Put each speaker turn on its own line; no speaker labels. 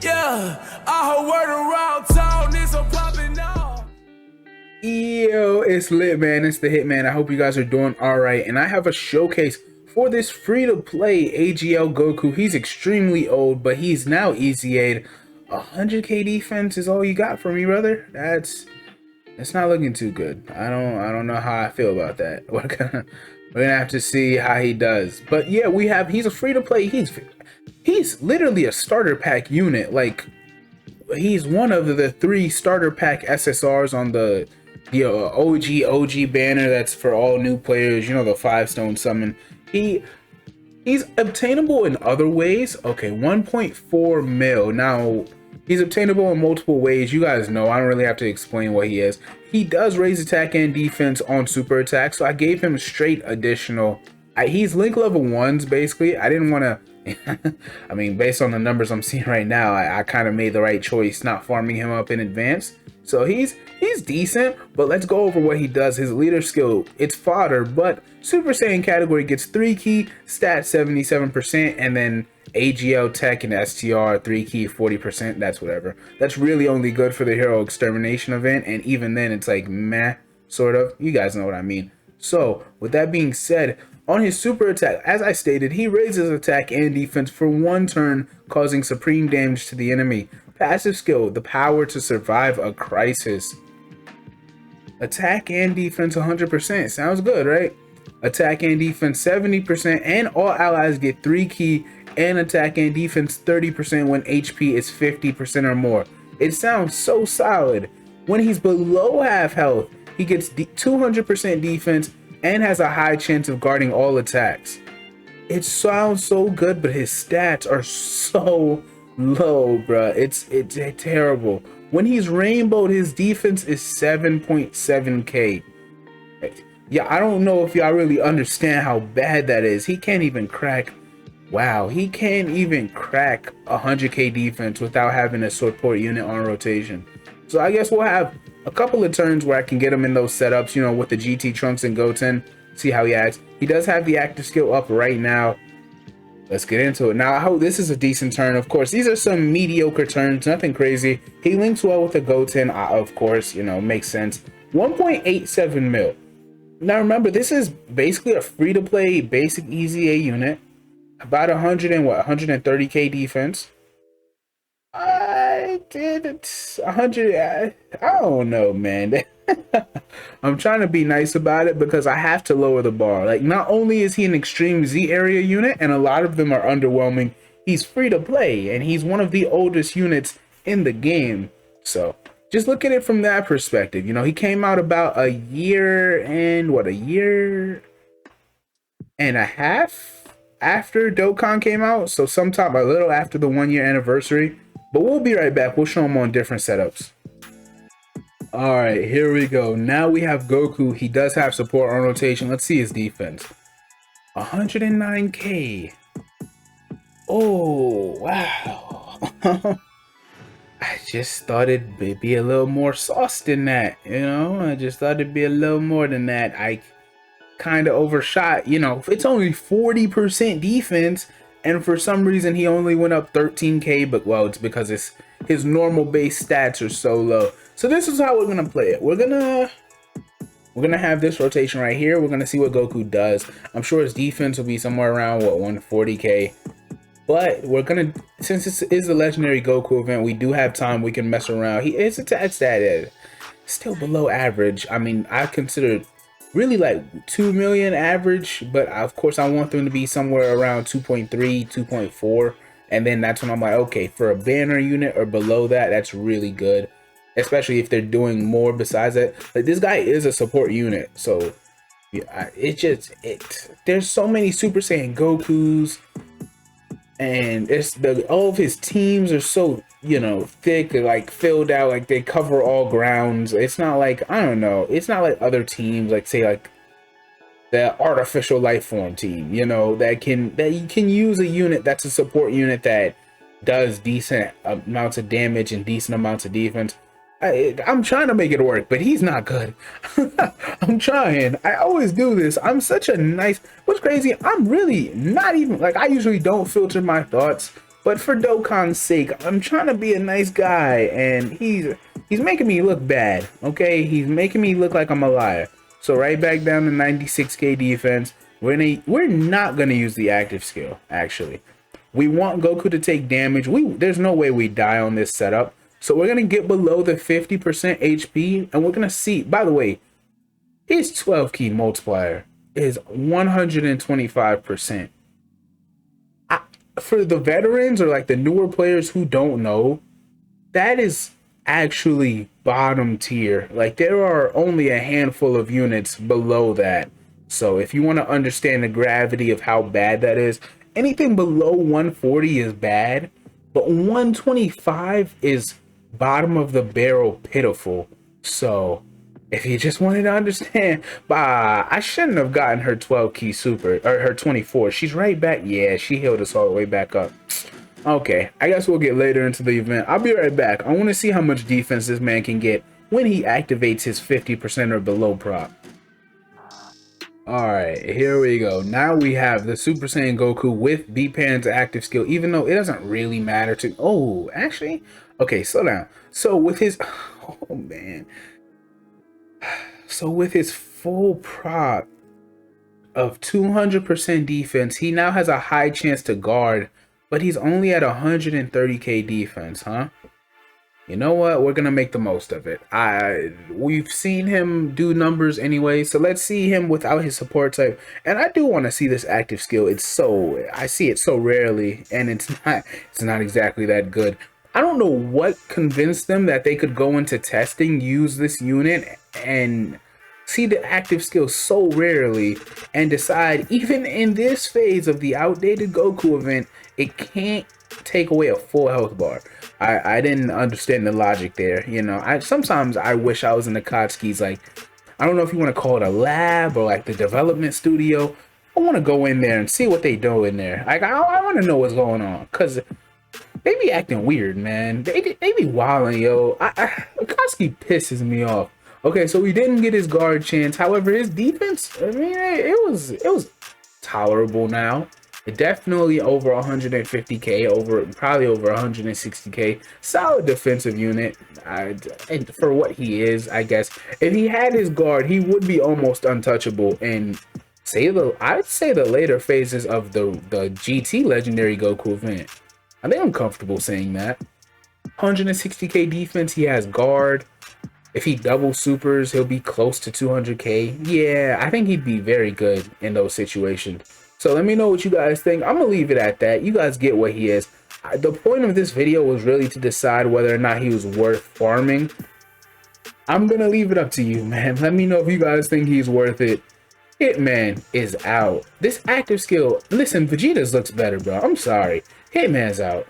Yeah, I heard word around town is a poppin' off.
Yo, it's lit, man. It's the Hitman. I hope you guys are doing all right. And I have a showcase for this free-to-play AGL Goku. He's extremely old, but he's now easy aid. 100k defense is all you got for me, brother. It's not looking too good. I don't know how I feel about that. We're gonna have to see how he does. But yeah, he's a free-to-play. He's literally a starter pack unit. Like, he's one of the 3 starter pack SSRs on the OG banner that's for all new players. You know, the 5-stone summon. He's obtainable in other ways. Okay, 1.4 mil. Now, he's obtainable in multiple ways. You guys know, I don't really have to explain what he is. He does raise attack and defense on super attack, so I gave him straight additional. He's link level 1s, basically. I didn't want to... I mean, based on the numbers I'm seeing right now, I kind of made the right choice not farming him up in advance. So he's decent, but let's go over what he does. His leader skill, it's fodder, but Super Saiyan category gets 3 key, stat 77%, and then AGL Tech and STR 3 key 40%. That's whatever. That's really only good for the hero extermination event, and even then it's like meh, sort of. You guys know what I mean. So with that being said, on his super attack, as I stated, he raises attack and defense for 1 turn, causing supreme damage to the enemy. Passive skill, the power to survive a crisis. Attack and defense 100%. Sounds good, right? Attack and defense 70%, and all allies get 3 key and attack and defense 30% when HP is 50% or more. It sounds so solid. When he's below half health, he gets 200% defense and has a high chance of guarding all attacks. It sounds so good, but his stats are so low, bruh. It's terrible. When he's rainbowed, his defense is 7.7k. Yeah, I don't know if y'all really understand how bad that is. He can't even crack... Wow, he can't even crack 100k defense without having a support unit on rotation. So I guess we'll have a couple of turns where I can get him in those setups, you know, with the GT Trunks and Goten, see how he acts. He does have the active skill up right now. Let's get into it. Now, I hope this is a decent turn. Of course, these are some mediocre turns, nothing crazy. He links well with the Goten, of course, you know, makes sense. 1.87 mil. Now, remember, this is basically a free-to-play basic easy A unit. About 130k defense. I did 100. I don't know, man. I'm trying to be nice about it because I have to lower the bar. Like, not only is he an extreme Z area unit, and a lot of them are underwhelming, he's free to play, and he's one of the oldest units in the game. So just look at it from that perspective. You know, he came out about a year and a year and a half after Dokkan came out. So sometime a little after the 1-year anniversary. But we'll be right back. We'll show him on different setups. All right, here we go. Now we have Goku. He does have support on rotation. Let's see his defense. 109k. Oh, wow. I just thought it'd be a little more sauce than that, you know? I just thought it'd be a little more than that. I kind of overshot, you know. It's only 40% defense, and for some reason he only went up 13k, but well, it's because his normal base stats are so low. So this is how we're gonna play it. We're gonna have this rotation right here. We're gonna see what Goku does. I'm sure his defense will be somewhere around 140k, but we're gonna, since this is the legendary Goku event, we do have time. We can mess around. His attack stat is still below average. I mean, I consider really like 2 million average, but of course I want them to be somewhere around 2.3, 2.4, and then that's when I'm like, okay, for a banner unit or below that, that's really good, especially if they're doing more besides that. Like, this guy is a support unit, so yeah, there's so many Super Saiyan Gokus, and all of his teams are so, you know, thick, like filled out, like they cover all grounds. It's not like, I don't know, it's not like other teams, like say like the artificial life form team, you know, that you can use a unit that's a support unit that does decent amounts of damage and decent amounts of defense. I'm trying to make it work, but he's not good. I'm trying. I always do this. I'm such a nice... What's crazy, I'm really not even... Like, I usually don't filter my thoughts, But for Dokkan's sake, I'm trying to be a nice guy, and he's making me look bad. Okay, he's making me look like I'm a liar. So right back down to 96k defense. We're not gonna use the active skill. Actually, we want Goku to take damage. There's no way we die on this setup. So we're gonna get below the 50% HP, and we're gonna see. By the way, his 12 key multiplier is 125%. For the veterans or like the newer players who don't know, that is actually bottom tier. Like, there are only a handful of units below that. So if you want to understand the gravity of how bad that is, anything below 140 is bad, but 125 is bottom of the barrel pitiful. So if you just wanted to understand, I shouldn't have gotten her 12 key super, or her 24. She's right back. Yeah, she healed us all the way back up. Okay, I guess we'll get later into the event. I'll be right back. I want to see how much defense this man can get when he activates his 50% or below prop. Alright, here we go. Now we have the Super Saiyan Goku with B-Pan's active skill, even though it doesn't really matter to... Oh, actually? Okay, slow down. So with his... Oh, man. So with his full prop of 200% defense, he now has a high chance to guard, but he's only at 130k defense, huh? You know what? We're gonna make the most of it. We've seen him do numbers anyway, so let's see him without his support type. And I do want to see this active skill. I see it so rarely, and it's not exactly that good. I don't know what convinced them that they could go into testing, use this unit, and see the active skill so rarely, and decide even in this phase of the outdated Goku event, it can't take away a full health bar. I didn't understand the logic there. You know, sometimes I wish I was in the Akatsuki's, like, I don't know if you want to call it a lab or like the development studio. I want to go in there and see what they do in there. Like, I want to know what's going on, because they be acting weird, man. They be wilding, yo. Akatsuki pisses me off. Okay, so we didn't get his guard chance. However, his defense, I mean, it was tolerable now. Definitely over 150k, probably over 160k. Solid defensive unit, and for what he is, I guess. If he had his guard, he would be almost untouchable. And I'd say the later phases of the GT Legendary Goku event, I think I'm comfortable saying that. 160k defense, he has guard. If he double supers, he'll be close to 200k. Yeah, I think he'd be very good in those situations. So let me know what you guys think. I'm gonna leave it at that. You guys get what he is. The point of this video was really to decide whether or not he was worth farming. I'm gonna leave it up to you, man. Let me know if you guys think he's worth it. Hitman is out. This active skill, listen, Vegeta's looks better, bro. I'm sorry. Hitman's out.